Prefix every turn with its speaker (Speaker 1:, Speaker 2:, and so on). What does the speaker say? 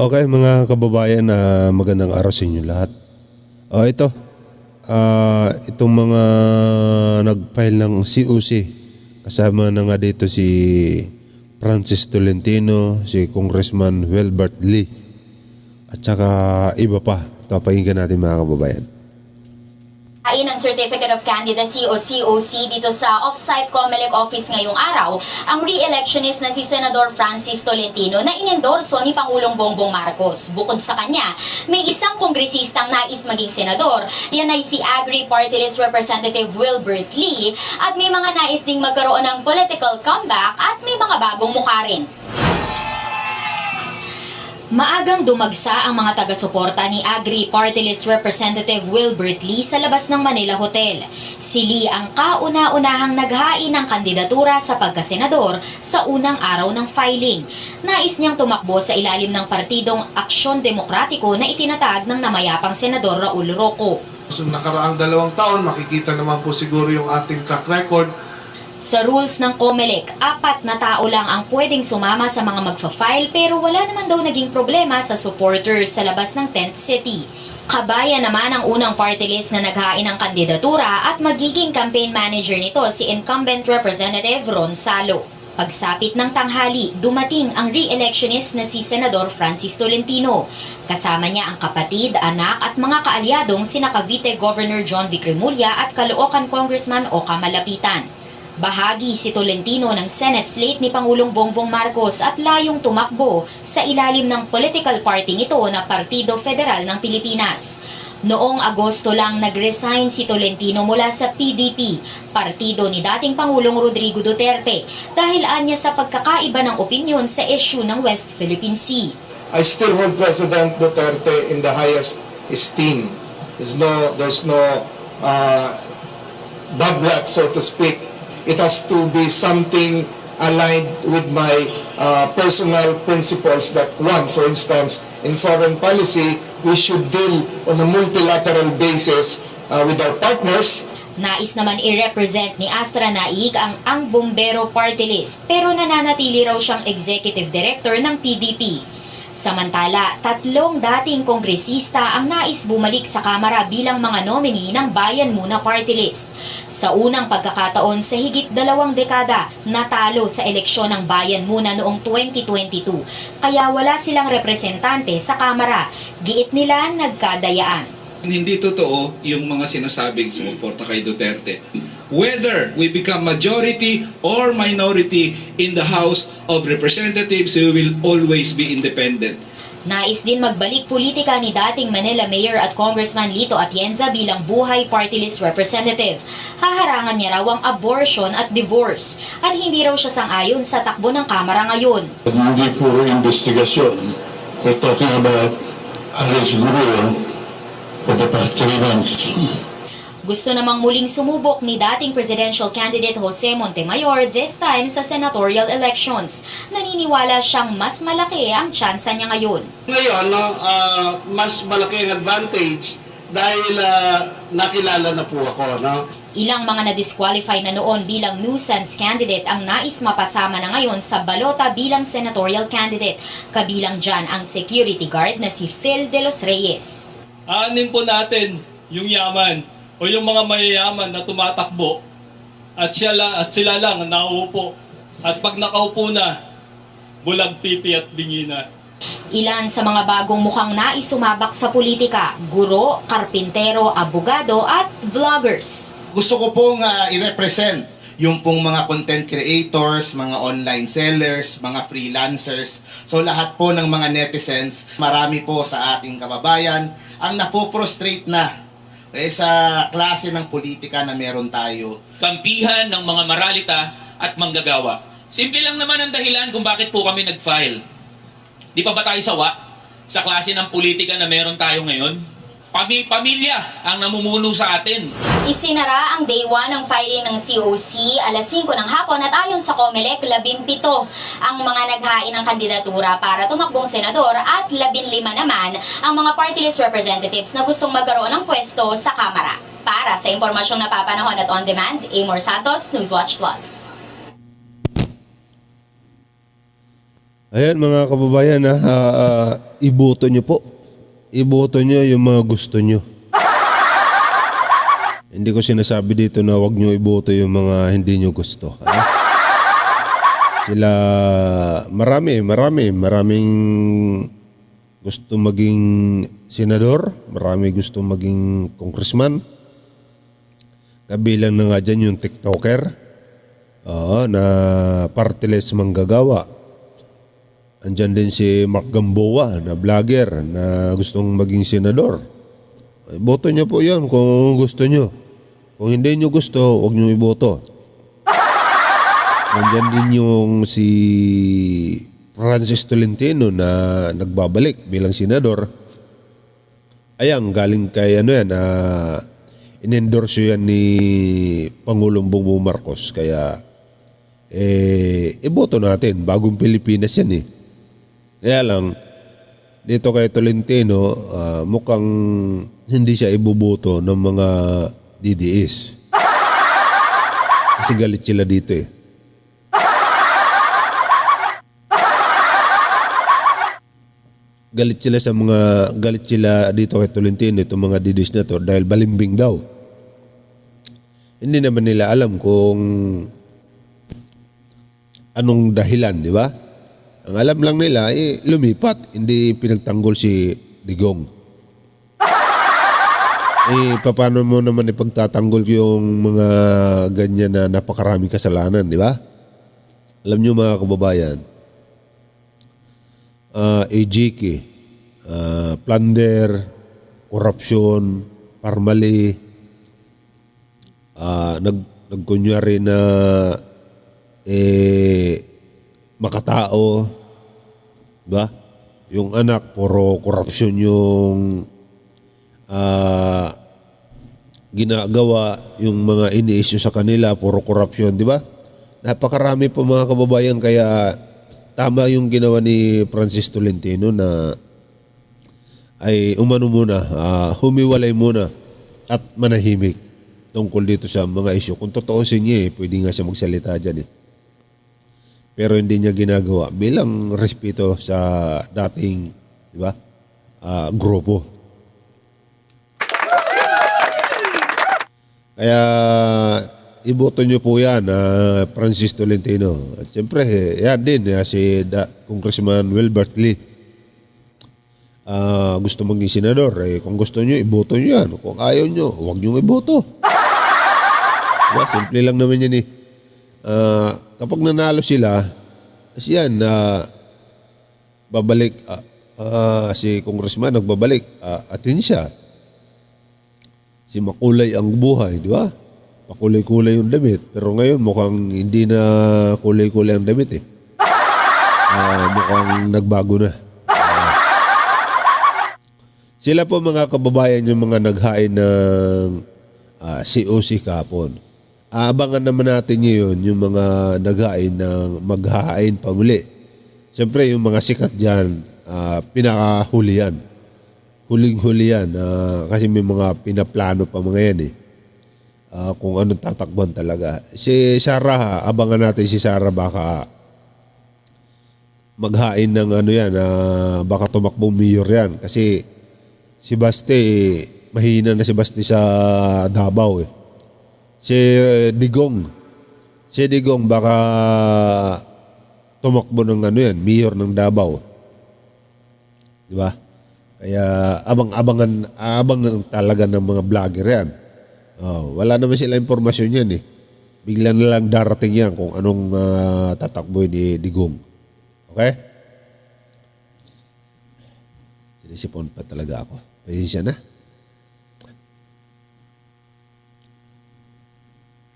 Speaker 1: Okay mga kababayan, magandang araw sa inyo lahat. Itong mga nag-file ng COC, kasama na nga dito si Francis Tolentino, si Congressman Wilbert Lee, at saka iba pa. Ito, pakinggan natin mga kababayan.
Speaker 2: Ng Certificate of Candidacy o COC dito sa off-site COMELEC office ngayong araw, ang re-electionist na si Senador Francis Tolentino na inendorso ni Pangulong Bongbong Marcos. Bukod sa kanya, may isang kongresistang nais maging senador, yan ay si Agri Party List Representative Wilbert Lee, at may mga nais ding magkaroon ng political comeback at may mga bagong mukha rin. Maagang dumagsa ang mga taga-suporta ni Agri Party List Representative Wilbert Lee sa labas ng Manila Hotel. Si Lee ang kauna-unahang naghain ng kandidatura sa pagkasenador sa unang araw ng filing. Nais niyang tumakbo sa ilalim ng partidong Aksyon Demokratiko na itinatag ng namayapang Senador Raul Roco.
Speaker 3: Sa nakaraang 2 taon, makikita naman po siguro yung ating track record.
Speaker 2: Sa rules ng COMELEC, 4 na tao lang ang pwedeng sumama sa mga magfa-file pero wala naman daw naging problema sa supporters sa labas ng tent city. Kabayan naman ang unang party list na naghain ng kandidatura at magiging campaign manager nito si incumbent Representative Ron Salo. Pagsapit ng tanghali, dumating ang re-electionist na si Senador Francis Tolentino. Kasama niya ang kapatid, anak at mga kaalyadong sina Cavite Governor John Vic Remulla at Caloocan Congressman Oka Malapitan. Bahagi si Tolentino ng Senate slate ni Pangulong Bongbong Marcos at layong tumakbo sa ilalim ng political party nito na Partido Federal ng Pilipinas. Noong Agosto lang nag-resign si Tolentino mula sa PDP, partido ni dating Pangulong Rodrigo Duterte, dahil anya sa pagkakaiba ng opinyon sa issue ng West Philippine Sea.
Speaker 4: I still hold President Duterte in the highest esteem. There's no bad blood, so to speak. It has to be something aligned with my personal principles that one, for instance, in foreign policy, we should deal on a multilateral basis with our partners.
Speaker 2: Nais naman i-represent ni Astra Naik ang Bombero Party List pero nananatili raw siyang executive director ng PDP. Samantala, 3 dating kongresista ang nais bumalik sa Kamara bilang mga nominee ng Bayan Muna Party List. Sa unang pagkakataon sa higit 2 dekada, natalo sa eleksyon ng Bayan Muna noong 2022, kaya wala silang representante sa Kamara. Giit nila nagkadayaan.
Speaker 5: Hindi totoo yung mga sinasabing sumuporta kay Duterte. Whether we become majority or minority in the House of Representatives, we will always be independent.
Speaker 2: Nais din magbalik politika ni dating Manila Mayor at Congressman Lito Atienza bilang buhay party list representative. Haharangan niya raw ang abortion at divorce at hindi raw siya sang-ayon sa takbo ng Kamara ngayon.
Speaker 6: Hindi puro investigasyon. We're talking about arrest guru for the past 3 months.
Speaker 2: Gusto namang muling sumubok ni dating presidential candidate Jose Montemayor this time sa senatorial elections. Naniniwala siyang mas malaki ang tsansa niya ngayon.
Speaker 7: Ngayon, mas malaki ang advantage dahil nakilala na po ako. No?
Speaker 2: Ilang mga na-disqualify na noon bilang nuisance candidate ang nais mapasama na ngayon sa balota bilang senatorial candidate. Kabilang dyan ang security guard na si Phil De Los Reyes.
Speaker 8: Aanin po natin yung yaman o yung mga mayayaman na tumatakbo at sila lang nauupo. At pag nakaupo na, bulag pipi at bingi na.
Speaker 2: Ilan sa mga bagong mukhang nais sumabak sa politika, guro, karpintero, abogado at vloggers.
Speaker 9: Gusto ko pong i-represent yung pong mga content creators, mga online sellers, mga freelancers. So lahat po ng mga netizens, marami po sa ating kababayan ang napo-frustrate na sa klase ng politika na meron tayo.
Speaker 10: Kampihan ng mga maralita at manggagawa. Simple lang naman ang dahilan kung bakit po kami nag-file. Di pa ba tayo sawa sa klase ng politika na meron tayo ngayon? Pamilya ang namumuno sa atin.
Speaker 2: Isinara ang day 1 ng filing ng COC alas 5 ng hapon at ayon sa COMELEC, 17 ang mga naghain ng kandidatura para tumakbong senador at 15 naman ang mga party list representatives na gustong magkaroon ng pwesto sa Kamara. Para sa impormasyong napapanahon at on demand, Amor Santos, Newswatch Plus.
Speaker 1: Ayan mga kababayan, iboto nyo po. Iboto nyo yung mga gusto nyo. Hindi ko sinasabi dito na wag nyo iboto yung mga hindi nyo gusto. Sila, maraming gusto maging senador, marami gusto maging congressman. Kabilang na nga dyan yung TikToker, na partiless manggagawa. Andyan din si Mark Gamboa na vlogger na gustong maging senador. Boto nyo po yan kung gusto nyo. Kung hindi nyo gusto, huwag nyo iboto. Nandyan din yung si Francis Tolentino na nagbabalik bilang senador. Ayan, galing kay in-endorse yan ni Pangulong Bongbong Marcos. Kaya, iboto natin. Bagong Pilipinas yan eh. Kaya lang, dito kay Tolentino, mukhang hindi siya iboboto ng mga DDS. Kasi galit sila dito eh. Galit sila dito kay Tolentino, itong mga DDS na to, dahil balimbing daw. Hindi naman nila alam kung anong dahilan, di ba? Ang alam lang nila, lumipat, hindi pinagtanggol si Digong. Paano mo naman ipagtatanggol yung mga ganyan na napakaraming kasalanan, di ba? Alam nyo mga kababayan, AJK, plunder, korupsyon, parmali, nagkunyari na makatao, ba? Yung anak, puro korupsyon yung ginagawa, yung mga ini-issue sa kanila, puro korupsyon, di ba? Napakarami po mga kababayan, kaya tama yung ginawa ni Francis Tolentino na ay umano muna, humiwalay muna at manahimik tungkol dito sa mga issue. Kung totoo niya pwede nga siya magsalita dyan eh. Pero hindi niya ginagawa bilang respeto sa dating, di ba, grupo. Kaya iboto nyo po yan, Francis Tolentino. At siyempre, yan din, si Congressman Wilbert Lee. Gusto maging senador. Kung gusto nyo, iboto nyo yan. Kung ayaw nyo, huwag nyo iboto. Diba? Simple lang naman yan eh. Kapag nanalo sila, yan, babalik, si Congressman nagbabalik, atin siya. Si makulay ang buhay, di ba? Pakulay-kulay yung damit. Pero ngayon mukhang hindi na kulay-kulay ang damit eh. Mukhang nagbago na. Sila po mga kababayan yung mga naghain ng COC kahapon. Aabangan naman natin ngayon yung mga naghain ng maghahain pa muli. Siyempre yung mga sikat dyan, pinakahuli yan. Huling-huli yan kasi may mga pinaplano pa mga yan eh. Kung anong tatakbuhan talaga. Si Sara, abangan natin si Sara baka maghain ng baka tumakbong mayor yan. Kasi si Basti, mahina na si Basti sa Davao eh. Si Digong baka tumakbo ng mayor ng Davao. Di ba? Kaya abangan talaga ng mga vlogger yan. Wala naman sila impormasyon yan eh. Bigla na lang darating yan kung anong tatakbo ni Digong. Okay? Sinisipon pa talaga ako. Pasensya na.